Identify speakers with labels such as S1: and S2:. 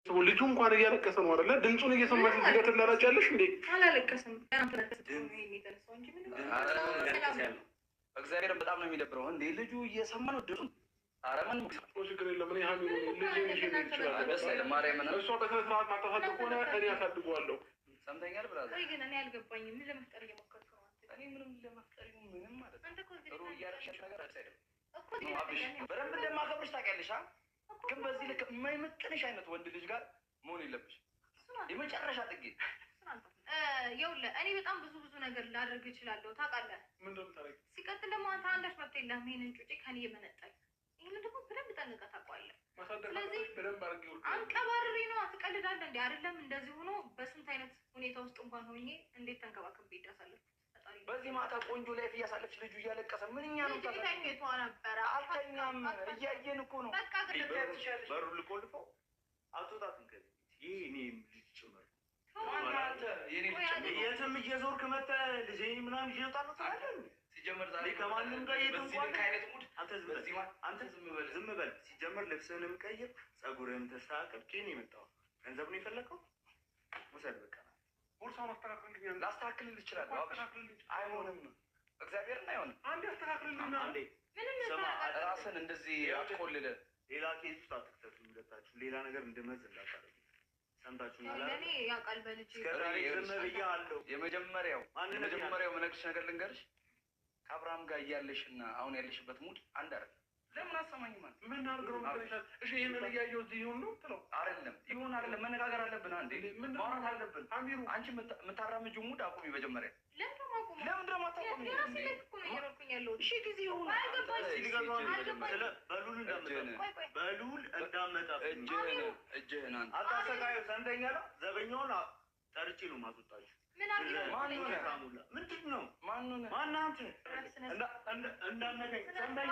S1: ልጁ እንኳን እያለቀሰ ነው አይደለ? ድምፁን እየሰማሽ እዚህ ጋር ትላላጫለሽ እንዴ?
S2: አላለቀሰም።
S3: እግዚአብሔርን በጣም ነው የሚደብረው እንዴ ልጁ እየሰማ ነው ድምፁን። ኧረ ምንም
S1: ችግር የለም። እኔ ሀሚሩ
S3: ማርያምን
S1: እሷ በስነ ስርዓት ማታሳድግ ከሆነ እኔ አሳድገዋለሁ።
S3: ሰምተኛል ብራዘር?
S2: ወይ ግን እኔ አልገባኝም። ምን ለመፍጠር እየሞከርክ ነው?
S3: እኔ ምንም ለመፍጠር ምንም ማለት ነው።
S2: አንተ እኮ
S3: ጥሩ እያደረግሽ ነገር አይደለም
S2: እኮ
S3: በደንብ እንደማከብርሽ ታውቂያለሽ። ግን በዚህ ልክ የማይመጥንሽ አይነት ወንድ ልጅ ጋር መሆን የለብሽ። የመጨረሻ ጥጌ
S2: ይኸውልህ እኔ በጣም ብዙ ነገር ላደርግ እችላለሁ ታውቃለህ።
S1: ምንድን ነው ታሪክ?
S2: ሲቀጥል ደግሞ አንተ አንዳች መብት የለህም ይሄንን ጩጬ ከኔ የመነጠል። ይሄንን ደግሞ በደንብ ጠንቅቀህ ታውቀዋለህ።
S1: ስለዚህ በደንብ አድርጌ
S2: አንቀባርሪ ነው። ትቀልዳለህ እንዴ? አይደለም እንደዚህ ሆኖ በስንት አይነት ሁኔታ ውስጥ እንኳን ሆኜ እንዴት ተንከባክቤ እንዳሳለፍኩት
S3: በዚህ ማታ ቆንጆ ላይፍ እያሳለፍሽ ልጁ እያለቀሰ ምንኛ ነው
S2: ታሳለፍኩት? ነበረ
S3: አልተኛም። እያየን እኮ ነው።
S2: በቃ
S4: በሩ ልቆልፈው አትወጣትም ከዚህ ይሄ እኔ ልጅ ጭምር የትም እየዞርክ መተህ ልጄ ምናምን ይዤ እወጣለሁ ትላለህ።
S3: ሲጀመር ዛሬ
S4: ከማንም ጋር
S3: የትም አይነት ሙድ
S4: አንተ ዝም በል። ሲጀመር ልብስህንም ቀይር፣ ፀጉርህንም ተስተካከል። ከኔ የመጣው ገንዘብ ነው የፈለከው ውሰድ በቃ።
S1: ቦርሳውን አስተካክልልኝ።
S3: ላስተካክልልህ እችላለሁ። አይሆንም፣ እግዚአብሔርን አይሆንም።
S1: አንዴ አስተካክልልኝ።
S4: አንዴ
S3: ስማ፣ ራስን እንደዚህ አትቆልለህ።
S4: ሌላ ኬዝ ውስጥ አትክተቱ። ሁለታችሁ ሌላ ነገር እንደመዝ እንዳታረጉ። ሰምታችሁ
S2: ለኔ ያውቃል በልጅ
S3: የመጀመሪያው የምነግርሽ ነገር ልንገርሽ። ከአብርሃም ጋር እያለሽና አሁን ያለሽበት ሙድ አንድ አይደለም። ለምን አሰማኝ ማለት
S1: ምን አድርገው ነው? እሺ ይሄንን እያየሁ እዚህ ይሁን ነው ትለው?
S3: አይደለም ይሁን አይደለም፣ መነጋገር አለብን። አንዴ ማውራት አለብን።
S1: አሚሩ
S3: አንቺ የምታራምጂው ሙድ አቁሚ መጀመሪያ። ለምን ደግሞ አታቆሚ? እሺ ጊዜ ይሁን
S4: በሉል እንዳመጣ
S3: እጅህን አንተ
S4: አታሰቃዩ። ሰንተኛ ነው ዘበኛውን ጠርቼ ነው ማስወጣችሁ። ምንድን ነው ማናንተ እንዳነገኝ ሰንተኛ